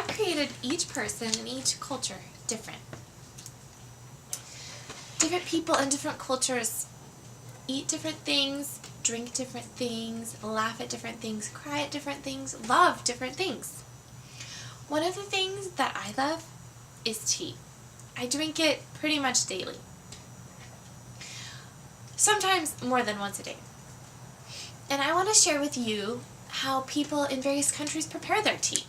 God created each person and each culture different. Different people in different cultures eat different things, drink different things, laugh at different things, cry at different things, love different things. One of the things that I love is tea. I drink it pretty much daily. Sometimes more than once a day. And I want to share with you how people in various countries prepare their tea.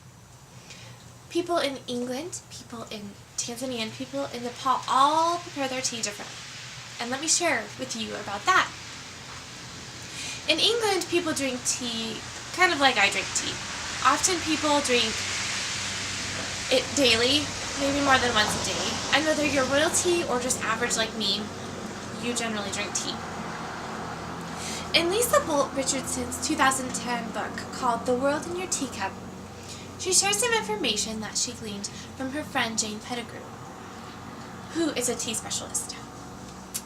People in England, people in Tanzania, and people in Nepal all prepare their tea differently. And let me share with you about that. In England, people drink tea kind of like I drink tea. Often people drink it daily, maybe more than once a day. And whether you're royalty or just average like me, you generally drink tea. In Lisa Bolt Richardson's 2010 book called The World in Your Teacup, she shares some information that she gleaned from her friend Jane Pettigrew, who is a tea specialist.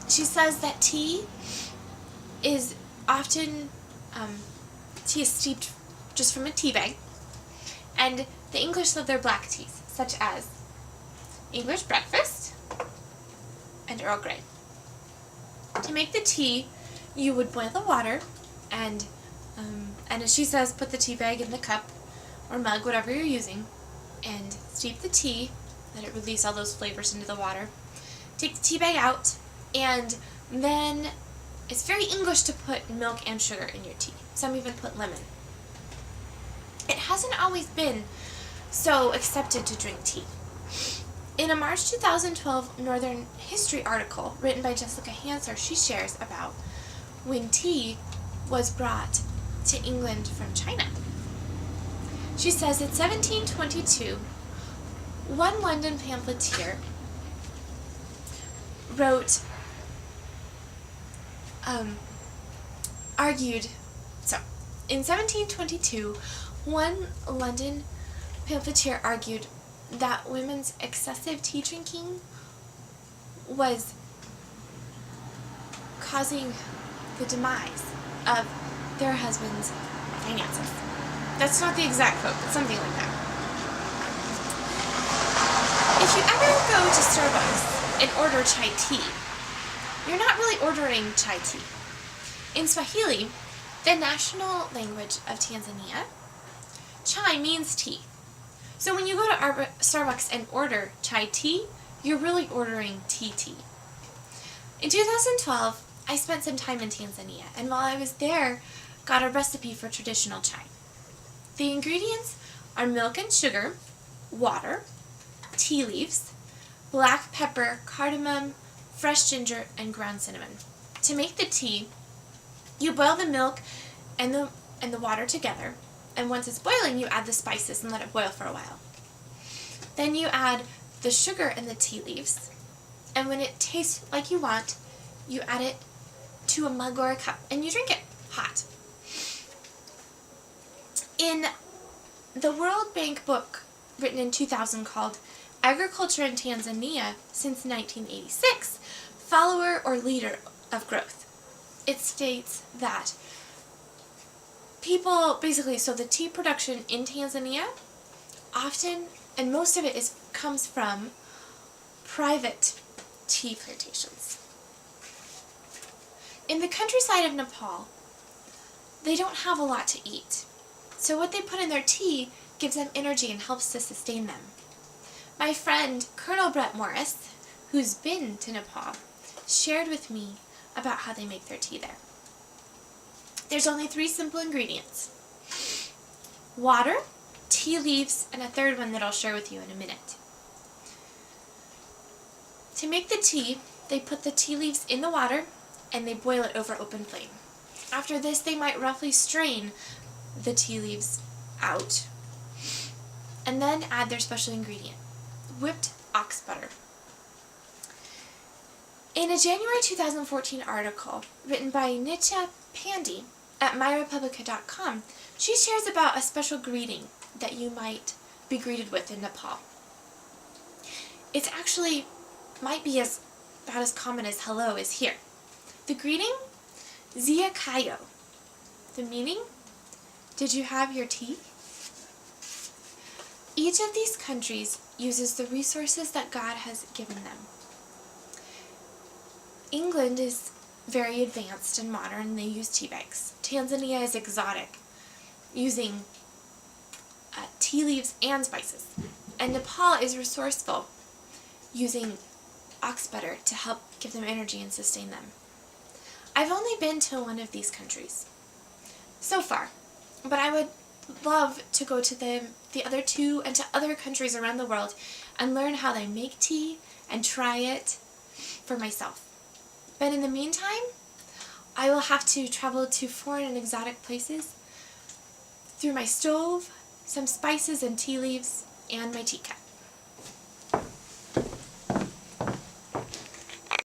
She says that tea is often, tea is steeped just from a tea bag, and the English love their black teas, such as English breakfast and Earl Grey. To make the tea, you would boil the water, and as she says, put the tea bag in the cup or mug, whatever you're using, and steep the tea, let it release all those flavors into the water. Take the tea bag out, and then it's very English to put milk and sugar in your tea. Some even put lemon. It hasn't always been so accepted to drink tea. In a March 2012 Northern History article written by Jessica Hanser, she shares about when tea was brought to England from China. She says in 1722, one London pamphleteer in 1722, one London pamphleteer argued that women's excessive tea drinking was causing the demise of their husband's finances. That's not the exact quote, but something like that. If you ever go to Starbucks and order chai tea, you're not really ordering chai tea. In Swahili, the national language of Tanzania, chai means tea. So when you go to Starbucks and order chai tea, you're really ordering tea. In 2012, I spent some time in Tanzania, and while I was there, got a recipe for traditional chai. The ingredients are milk and sugar, water, tea leaves, black pepper, cardamom, fresh ginger, and ground cinnamon. To make the tea, you boil the milk and the water together, and once it's boiling, you add the spices and let it boil for a while. Then you add the sugar and the tea leaves, and when it tastes like you want, you add it to a mug or a cup, and you drink it hot. In the World Bank book written in 2000 called Agriculture in Tanzania since 1986, Follower or Leader of Growth, it states that people, basically, so the tea production in Tanzania often, and most of it comes from private tea plantations. In the countryside of Nepal, they don't have a lot to eat. So what they put in their tea gives them energy and helps to sustain them. My friend, Colonel Brett Morris, who's been to Nepal, shared with me about how they make their tea there. There's only 3 simple ingredients: water, tea leaves, and a third one that I'll share with you in a minute. To make the tea, they put the tea leaves in the water and they boil it over open flame. After this, they might roughly strain the tea leaves out and then add their special ingredient, whipped ox butter. In a January 2014 article written by Nitya Pandey at myrepublica.com, she shares about a special greeting that you might be greeted with in Nepal. It's actually might be about as common as hello is here. The greeting, Zia Kayo. The meaning, did you have your tea? Each of these countries uses the resources that God has given them. England is very advanced and modern. They use tea bags. Tanzania is exotic, using tea leaves and spices. And Nepal is resourceful, using ox butter to help give them energy and sustain them. I've only been to one of these countries so far, but I would love to go to the other two and to other countries around the world and learn how they make tea and try it for myself. But in the meantime, I will have to travel to foreign and exotic places through my stove, some spices and tea leaves, and my teacup.